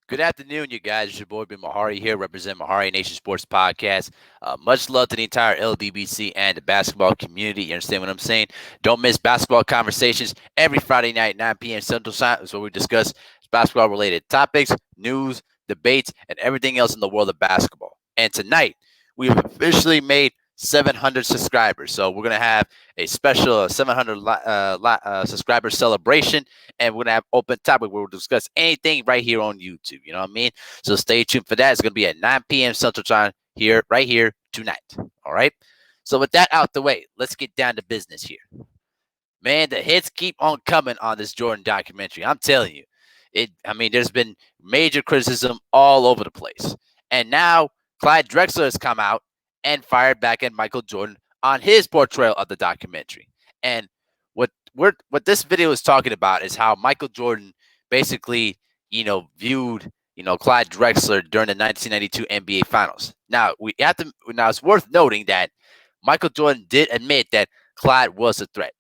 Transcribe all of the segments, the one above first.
Good afternoon, you guys. It's your boy Ben Mahari here, representing Mahari Nation Sports Podcast. Much love to the entire LDBC and the basketball community. You understand what I'm saying? Don't miss basketball conversations every Friday night, 9 p.m. Central Time. Is where we discuss basketball-related topics, news, debates, and everything else in the world of basketball. And tonight, we've officially made 700 subscribers. So we're gonna have a special 700 subscriber celebration, and we're gonna have open topic where we'll discuss anything right here on YouTube. You know what I mean? So stay tuned for that. It's gonna be at 9 p.m. Central Time here, right here tonight. All right. So with that out the way, let's get down to business here. Man, the hits keep on coming on this Jordan documentary. I'm telling you, it. I mean, there's been major criticism all over the place, and now Clyde Drexler has come out and fired back at Michael Jordan on his portrayal of the documentary. And what this video is talking about is how Michael Jordan basically, viewed Clyde Drexler during the 1992 NBA Finals. Now we have to. Now it's worth noting that Michael Jordan did admit that Clyde was a threat,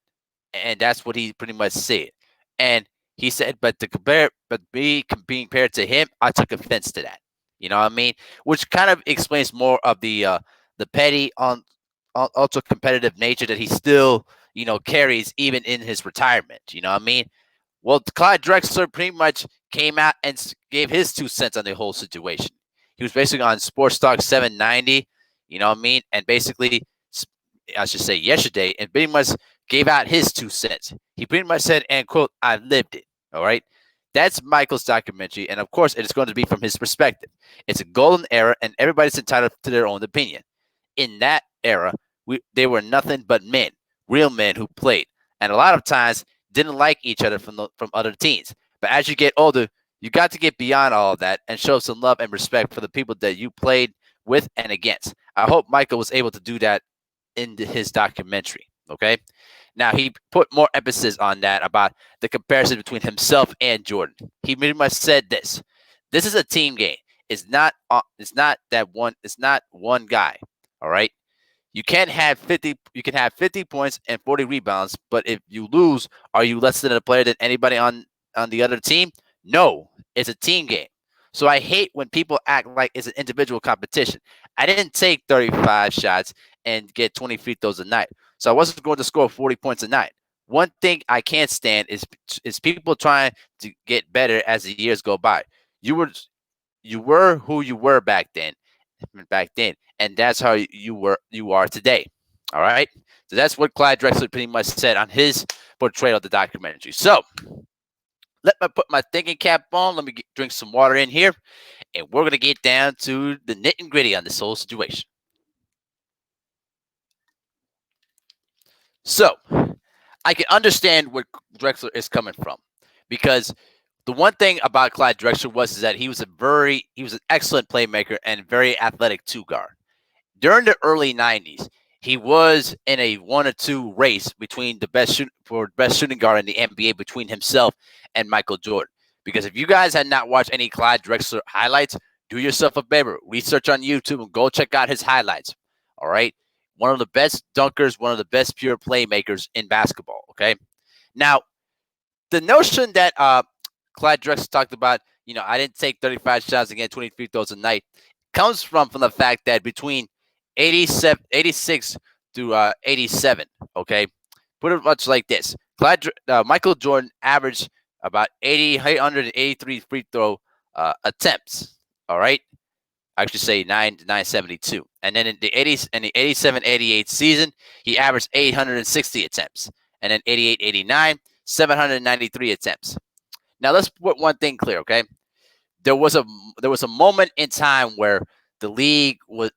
and that's what he pretty much said. And he said, but being compared to him, I took offense to that. You know what I mean? Which kind of explains more of the petty on ultra competitive nature that he still carries even in his retirement. You know what I mean? Well, Clyde Drexler pretty much came out and gave his 2 cents on the whole situation. He was basically on SportsTalk 790. You know what I mean? And basically, I should say yesterday, and pretty much gave out his 2 cents. He pretty much said, and quote, I lived it. All right. That's Michael's documentary. And of course, it is going to be from his perspective. It's a golden era, and everybody's entitled to their own opinion. In that era, they were nothing but men, real men who played. And a lot of times didn't like each other from other teams. But as you get older, you got to get beyond all of that and show some love and respect for the people that you played with and against. I hope Michael was able to do that in his documentary. Okay. Now he put more emphasis on that about the comparison between himself and Jordan. He pretty much said this: "This is a team game. It's not. It's not that one. It's not one guy. All right. You can't have 50. You can have 50 points and 40 rebounds, but if you lose, are you less than a player than anybody on the other team? No. It's a team game. So I hate when people act like it's an individual competition. I didn't take 35 shots and get 20 free throws a night. So I wasn't going to score 40 points a night. One thing I can't stand is people trying to get better as the years go by. You were you were who you were back then, and that's how you are today. All right. So that's what Clyde Drexler pretty much said on his portrayal of the documentary. So let me put my thinking cap on. Let me drink some water in here, and we're gonna get down to the nit and gritty on this whole situation. So I can understand where Drexler is coming from, because the one thing about Clyde Drexler is that he was an excellent playmaker and very athletic two guard. During the early 90s, he was in a 1 or 2 race between best shooting guard in the NBA between himself and Michael Jordan. Because if you guys had not watched any Clyde Drexler highlights, do yourself a favor, research on YouTube and go check out his highlights. All right, one of the best dunkers, one of the best pure playmakers in basketball. Okay, now the notion that Clyde Drexler talked about, I didn't take 35 shots and get 20 free throws a night, comes from the fact that between 86 to 87, okay, put it much like this: Michael Jordan averaged about 883 free throw attempts. All right, I should say 972, and then in the 80s and the 87-88 season, he averaged 860 attempts, and then 88-89, 793 attempts. Now let's put one thing clear, okay? There was a moment in time where the league was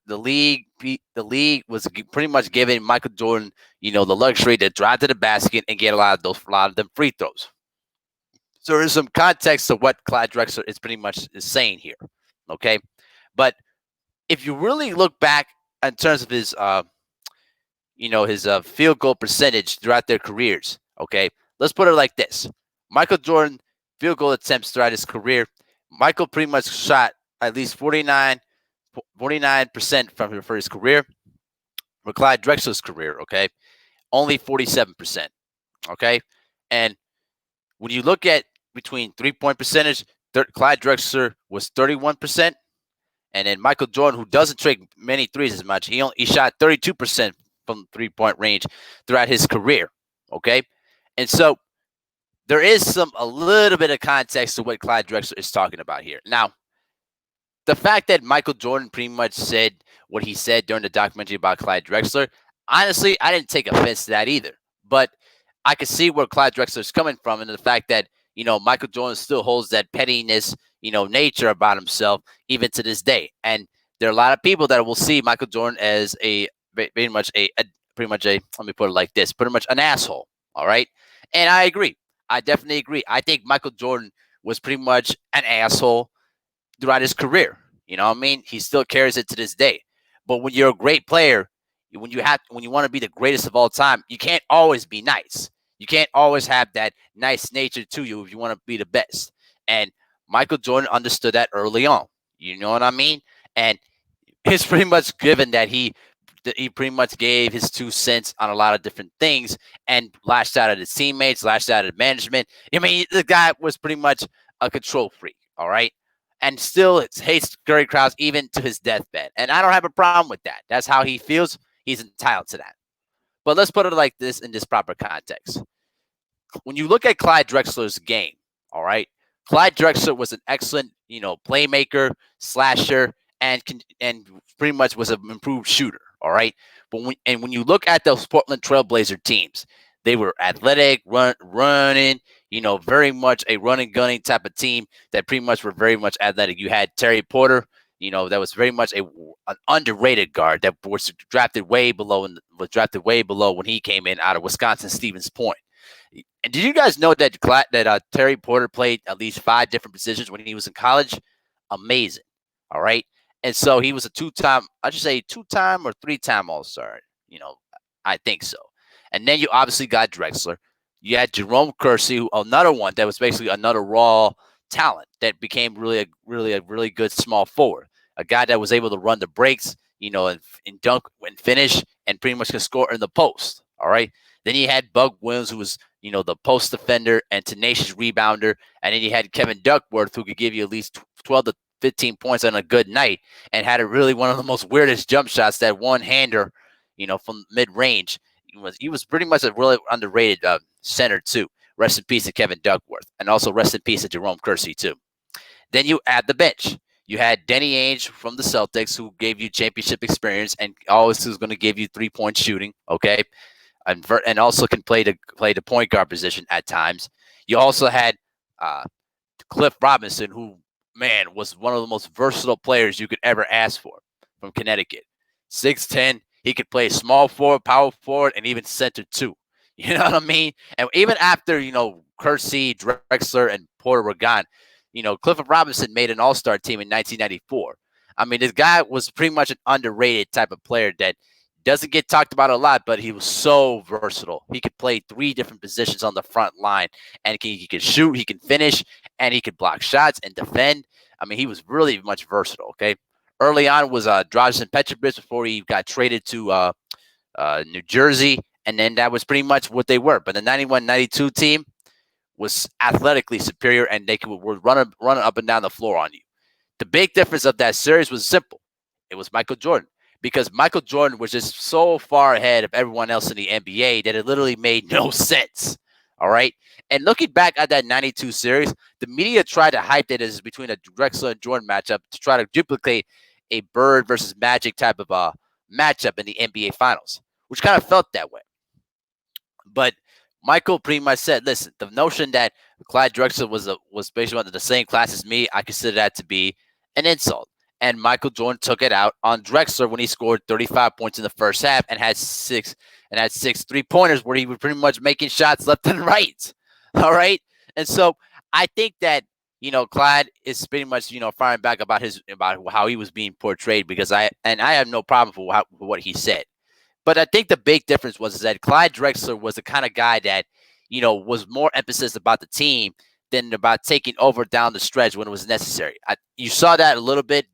pretty much giving Michael Jordan, the luxury to drive to the basket and get a lot of them free throws. So there's some context to what Clyde Drexler is pretty much is saying here, okay? But if you really look back in terms of his field goal percentage throughout their careers, okay, let's put it like this: Michael Jordan field goal attempts throughout his career, Michael pretty much shot at least 49% for his career. For Clyde Drexler's career, okay, only 47%. Okay, and when you look at between 3-point percentage, Clyde Drexler was 31%. And then Michael Jordan, who doesn't take many threes as much, he shot 32% from 3-point range throughout his career. Okay. And so there is a little bit of context to what Clyde Drexler is talking about here. Now, the fact that Michael Jordan pretty much said what he said during the documentary about Clyde Drexler, honestly, I didn't take offense to that either. But I could see where Clyde Drexler is coming from, and the fact that Michael Jordan still holds that pettiness, nature about himself even to this day. And there are a lot of people that will see Michael Jordan as pretty much a let me put it like this, pretty much an asshole. All right, and I agree. I definitely agree. I think Michael Jordan was pretty much an asshole throughout his career. You know what I mean? He still carries it to this day. But when you're a great player, when you want to be the greatest of all time, you can't always be nice. You can't always have that nice nature to you if you want to be the best. And Michael Jordan understood that early on. You know what I mean? And it's pretty much given that he pretty much gave his 2 cents on a lot of different things and lashed out at his teammates, lashed out at management. I mean, the guy was pretty much a control freak. All right. And still hates Gary Krause even to his deathbed. And I don't have a problem with that. That's how he feels. He's entitled to that. But let's put it like this in this proper context. When you look at Clyde Drexler's game, all right, Clyde Drexler was an excellent, playmaker, slasher, and pretty much was an improved shooter. All right, but when you look at those Portland Trailblazer teams, they were athletic, running, very much a running gunning type of team that pretty much were very much athletic. You had Terry Porter, that was very much an underrated guard that was drafted way below when he came in out of Wisconsin Stevens Point. And did you guys know that Terry Porter played at least 5 different positions when he was in college? Amazing. All right. And so he was a I should say 2-time or 3-time All-Star. I think so. And then you obviously got Drexler. You had Jerome Kersey, another one that was basically another raw talent that became a really good small forward. A guy that was able to run the breaks, and dunk and finish and pretty much could score in the post. All right. Then you had Bug Williams, who was, the post defender and tenacious rebounder. And then you had Kevin Duckworth, who could give you at least 12 to 15 points on a good night and had one of the most weirdest jump shots, that one-hander, from mid-range. He was pretty much a really underrated center, too. Rest in peace to Kevin Duckworth. And also rest in peace to Jerome Kersey, too. Then you add the bench. You had Danny Ainge from the Celtics, who gave you championship experience and always was going to give you 3-point shooting, okay? And also can play the point guard position at times. You also had Cliff Robinson, who, man, was one of the most versatile players you could ever ask for from Connecticut. 6'10", he could play small forward, power forward, and even center too. You know what I mean? And even after, Kersey, Drexler, and Porter were gone, Clifford Robinson made an all-star team in 1994. I mean, this guy was pretty much an underrated type of player that doesn't get talked about a lot, but he was so versatile. He could play 3 different positions on the front line, and he could shoot, he can finish, and he could block shots and defend. I mean, he was really much versatile, okay? Early on was Dražen Petrovic before he got traded to New Jersey, and then that was pretty much what they were. But the 91-92 team was athletically superior, and they could run up and down the floor on you. The big difference of that series was simple. It was Michael Jordan. Because Michael Jordan was just so far ahead of everyone else in the NBA that it literally made no sense. All right. And looking back at that 92 series, the media tried to hype it as between a Drexler and Jordan matchup to try to duplicate a Bird versus Magic type of matchup in the NBA Finals, which kind of felt that way. But Michael pretty much said, listen, the notion that Clyde Drexler was basically under the same class as me, I consider that to be an insult. And Michael Jordan took it out on Drexler when he scored 35 points in the first half and had 6 3-pointers where he was pretty much making shots left and right. All right. And so I think that, Clyde is pretty much, firing back about how he was being portrayed, because I have no problem for what he said. But I think the big difference was that Clyde Drexler was the kind of guy that, was more emphasis about the team than about taking over down the stretch when it was necessary. You saw that a little bit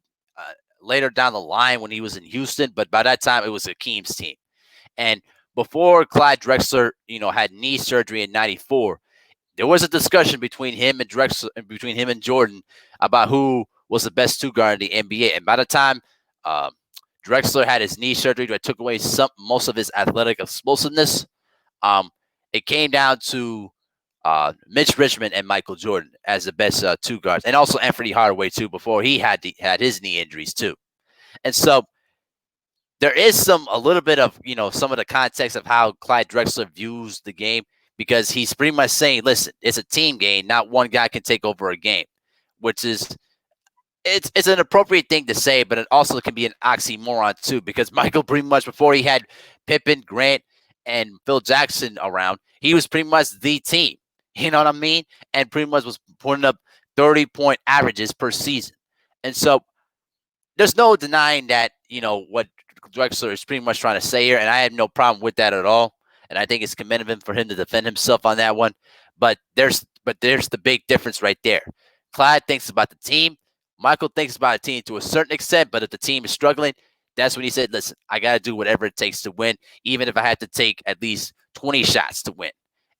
later down the line when he was in Houston, but by that time it was Hakeem's team. And before Clyde Drexler, had knee surgery in 94, there was a discussion between him and Drexler, between him and Jordan, about who was the best two guard in the NBA. And by the time uh, Drexler had his knee surgery that took away most of his athletic explosiveness, um, it came down to Mitch Richmond and Michael Jordan as the best two guards, and also Anthony Hardaway too before he had his knee injuries too. And so there is a little bit of some of the context of how Clyde Drexler views the game, because he's pretty much saying, listen, it's a team game, not one guy can take over a game, which is it's an appropriate thing to say, but it also can be an oxymoron too, because Michael pretty much before he had Pippen, Grant, and Phil Jackson around, he was pretty much the team. You know what I mean? And pretty much was putting up 30-point averages per season. And so there's no denying that, what Drexler is pretty much trying to say here, and I have no problem with that at all. And I think it's commendable for him to defend himself on that one. But there's the big difference right there. Clyde thinks about the team. Michael thinks about a team to a certain extent, but if the team is struggling, that's when he said, listen, I got to do whatever it takes to win, even if I had to take at least 20 shots to win.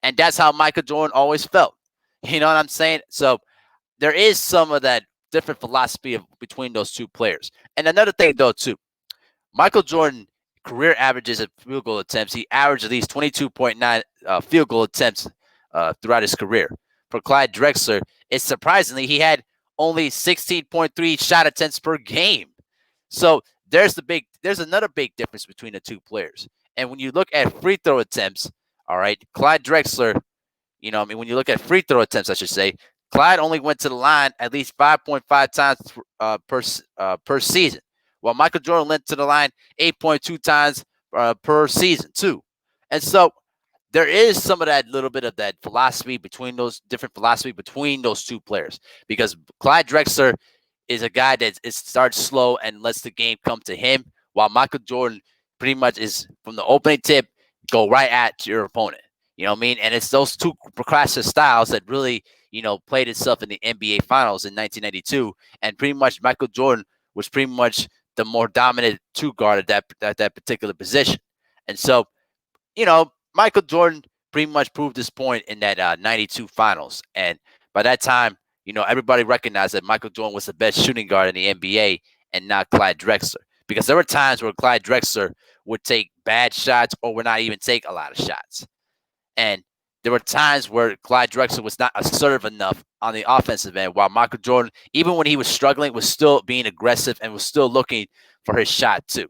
And that's how Michael Jordan always felt. You know what I'm saying? So there is some of that different philosophy between those two players. And another thing, though, too, Michael Jordan career averages at field goal attempts. He averaged at least 22.9 field goal attempts throughout his career. For Clyde Drexler, it's surprisingly he had only 16.3 shot attempts per game. So there's another big difference between the two players. And when you look at free throw attempts, all right, Clyde Drexler, when you look at free throw attempts, I should say, Clyde only went to the line at least 5.5 times per season, while Michael Jordan went to the line 8.2 times per season too. And so there is some of that little bit of that philosophy between those two players, because Clyde Drexler is a guy that starts slow and lets the game come to him, while Michael Jordan pretty much is from the opening tip, go right at your opponent. You know what I mean? And it's those two procrastinate styles that really, played itself in the NBA Finals in 1992. And pretty much Michael Jordan was pretty much the more dominant two guard at that particular position. And so, Michael Jordan pretty much proved this point in that 92 Finals. And by that time, everybody recognized that Michael Jordan was the best shooting guard in the NBA and not Clyde Drexler. Because there were times where Clyde Drexler would take bad shots or would not even take a lot of shots. And there were times where Clyde Drexler was not assertive enough on the offensive end, while Michael Jordan, even when he was struggling, was still being aggressive and was still looking for his shot too.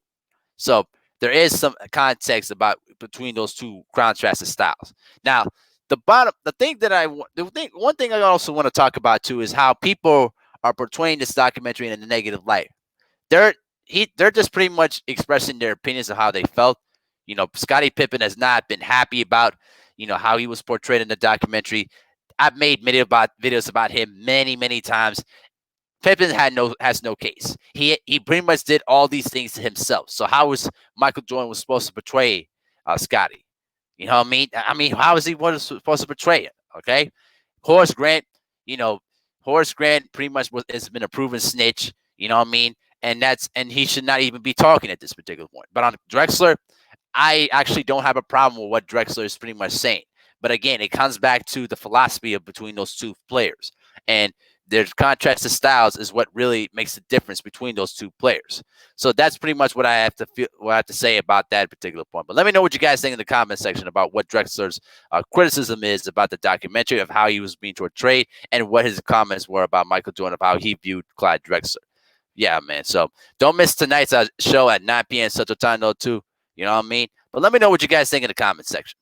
So there is some context between those two contrasted styles. Now, one thing I also want to talk about too is how people are portraying this documentary in a negative light. They're just pretty much expressing their opinions of how they felt. Scottie Pippen has not been happy about, how he was portrayed in the documentary. I've made videos about him many, many times. Pippen has no case. He pretty much did all these things to himself. So how was Michael Jordan was supposed to portray Scottie? You know what I mean? I mean, how is he supposed to portray it? Okay, Horace Grant. Horace Grant pretty much has been a proven snitch. You know what I mean? And he should not even be talking at this particular point. But on Drexler, I actually don't have a problem with what Drexler is pretty much saying. But again, it comes back to the philosophy between those two players. And their contrasted styles is what really makes the difference between those two players. So that's pretty much what I have to say about that particular point. But let me know what you guys think in the comment section about what Drexler's criticism is about the documentary, of how he was being portrayed, and what his comments were about Michael Jordan, of how he viewed Clyde Drexler. Yeah, man. So don't miss tonight's show at 9 p.m. Central Time, though, too. You know what I mean? But let me know what you guys think in the comment section.